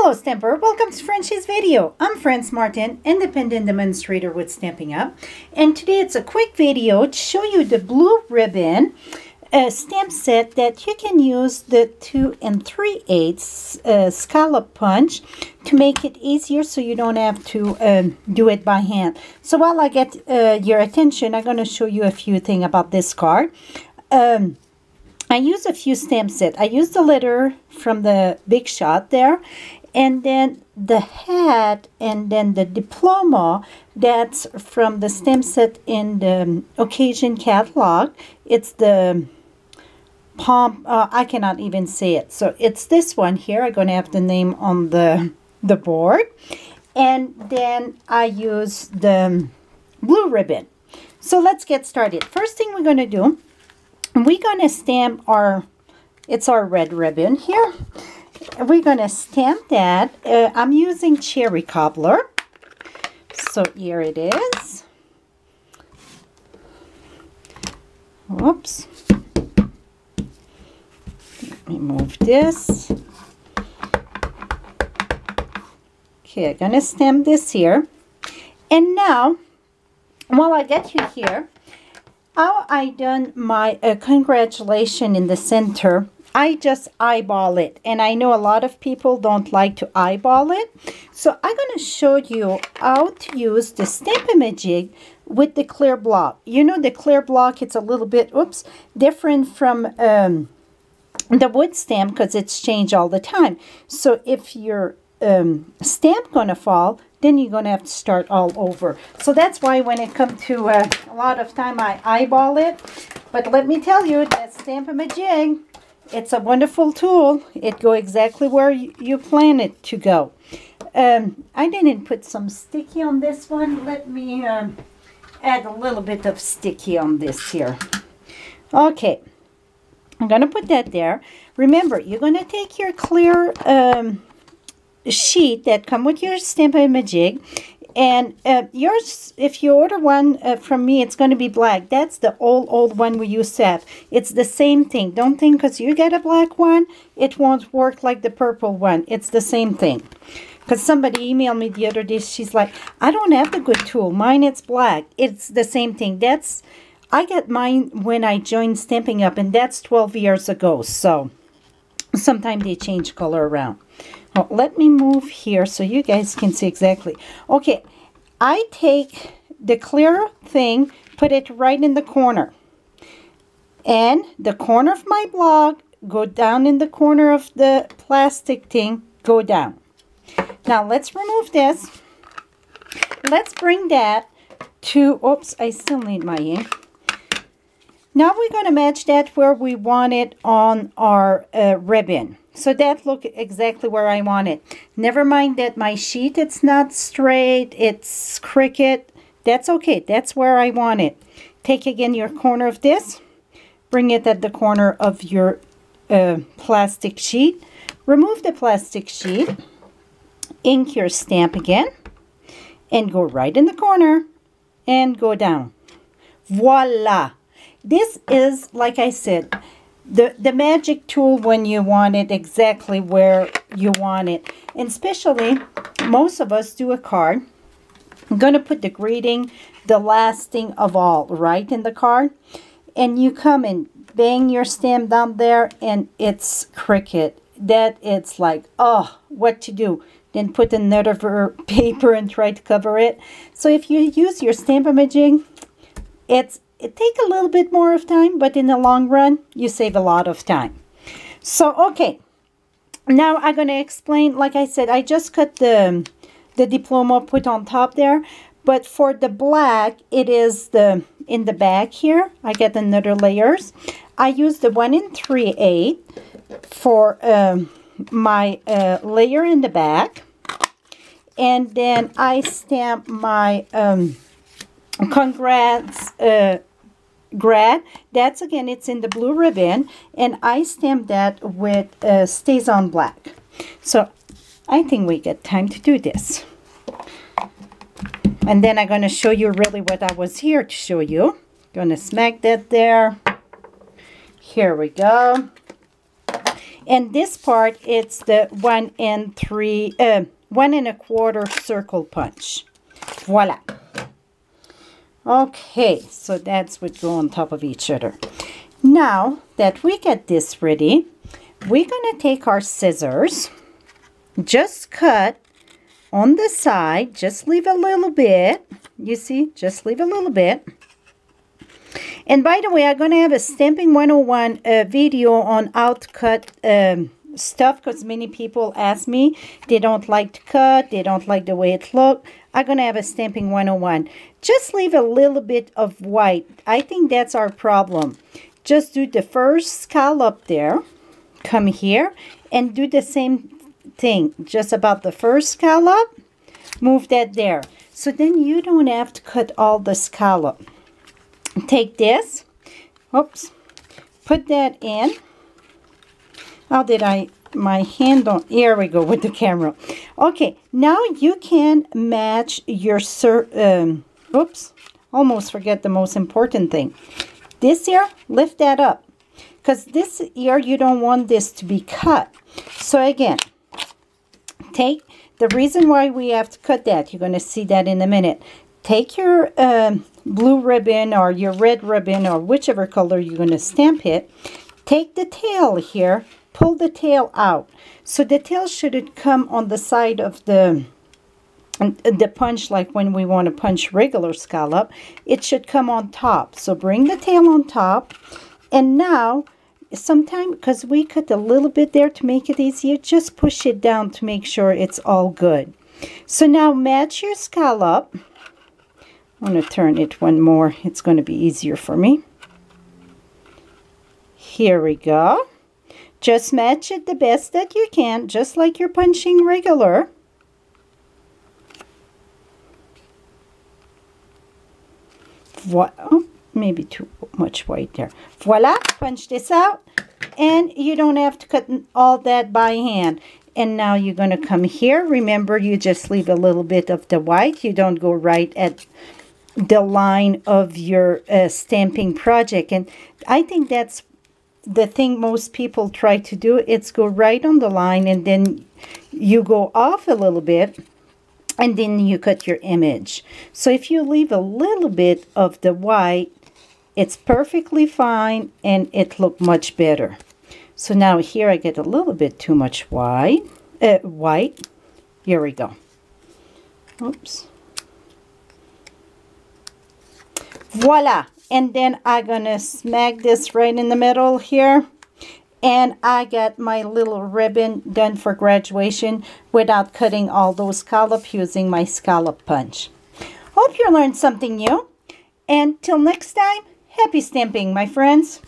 Hello Stamper, welcome to Frenchie's video. I'm Frances Martin, independent demonstrator with Stampin' Up. And today it's a quick video to show you the blue ribbon stamp set that you can use the 2 3/8 scallop punch to make it easier so you don't have to do it by hand. So while I get your attention, I'm going to show you a few things about this card. I use a few stamp sets. I use the letter from the Big Shot there, and then the hat, and then the diploma that's from the stamp set in the occasion catalog. It's the palm, I cannot even say it. So it's this one here. I'm going to have the name on the board. And then I use the blue ribbon. So let's get started. First thing we're going to do, we're going to stamp it's our red ribbon here. We're going to stamp that. I'm using cherry cobbler. So here it is. Whoops. Let me move this. Okay, I'm going to stamp this here. And now, while I get you here, how I done my congratulation in the center, I just eyeball it. And I know a lot of people don't like to eyeball it. So I'm going to show you how to use the Stampin'-a-ma-jig with the clear block. You know, the clear block, it's a little bit, different from the wood stamp because it's changed all the time. So if your stamp going to fall, then you're going to have to start all over. So that's why when it comes to a lot of time I eyeball it. But let me tell you that Stampin'-a-ma-jig, it's a wonderful tool. It goes exactly where you plan it to go. I didn't put some sticky on this one. Let me add a little bit of sticky on this here. Okay, I'm going to put that there. Remember, you're going to take your clear sheet that come with your Stampin'-a-ma-jig, and yours, if you order one from me, it's going to be black. That's the old one we used to have. It's the same thing. Don't think because you get a black one it won't work like the purple one. It's the same thing. Because somebody emailed me the other day, she's like, I don't have the good tool, mine it's black. It's the same thing. I got mine when I joined Stampin' Up, and that's 12 years ago. So sometimes they change color around. Oh, let me move here so you guys can see exactly. Okay, I take the clear thing, put it right in the corner. And the corner of my block, go down in the corner of the plastic thing, go down. Now let's remove this. Let's bring that to, oops, I still need my ink. Now we're going to match that where we want it on our ribbon. So that look exactly where I want it. Never mind that my sheet, it's not straight, it's crooked. That's okay. That's where I want it. Take again your corner of this. Bring it at the corner of your plastic sheet. Remove the plastic sheet. Ink your stamp again. And go right in the corner. And go down. Voila! This is, like I said, the magic tool when you want it exactly where you want it. And especially, most of us do a card. I'm going to put the greeting, the last thing of all, right in the card. And you come and bang your stamp down there, and it's crooked. That it's like, oh, what to do? Then put another paper and try to cover it. So if you use your Stampin'-a-ma-jig, it takes a little bit more of time, but in the long run, you save a lot of time. So, okay. Now I'm going to explain, like I said, I just cut the diploma put on top there. But for the black, it is in the back here. I get another layers. I use the 1 3/8 for my layer in the back. And then I stamp my congrats grad. That's again, it's in the blue ribbon, and I stamp that with Stays on Black. So I think we get time to do this. And then I'm going to show you really what I was here to show you. Going to smack that there. Here we go. And this part, it's the 1 1 1/4 circle punch. Voila. Okay, so that's what go on top of each other. Now that we get this ready, we're going to take our scissors, just cut on the side, just leave a little bit. You see, just leave a little bit. And by the way, I'm going to have a Stamping 101 video on how to cut stuff, because many people ask me, they don't like to cut, they don't like the way it looks. I'm going to have a Stamping 101. Just leave a little bit of white. I think that's our problem. Just do the first scallop there. Come here and do the same thing. Just about the first scallop. Move that there. So then you don't have to cut all the scallop. Take this. Oops. Put that in. How did my hand on, here we go with the camera. Okay, now you can match your, oops, almost forget the most important thing. This here, lift that up. Because this here, you don't want this to be cut. So again, take, the reason why we have to cut that, you're going to see that in a minute. Take your blue ribbon or your red ribbon or whichever color you're going to stamp it. Take the tail here. Pull the tail out. So the tail shouldn't come on the side of the punch like when we want to punch regular scallop. It should come on top. So bring the tail on top. And now, sometimes, because we cut a little bit there to make it easier, just push it down to make sure it's all good. So now match your scallop. I'm going to turn it one more. It's going to be easier for me. Here we go. Just match it the best that you can, just like you're punching regular. Oh, maybe too much white there. Voila, punch this out. And you don't have to cut all that by hand. And now you're going to come here. Remember, you just leave a little bit of the white. You don't go right at the line of your stamping project. And I think that's the thing most people try to do. It's go right on the line, and then you go off a little bit, and then you cut your image. So if you leave a little bit of the white, it's perfectly fine, and it look much better. So now here I get a little bit too much white. Here we go. Oops. Voila. And then I'm going to smack this right in the middle here. And I got my little ribbon done for graduation without cutting all those scallops using my scallop punch. Hope you learned something new. And till next time, happy stamping, my friends.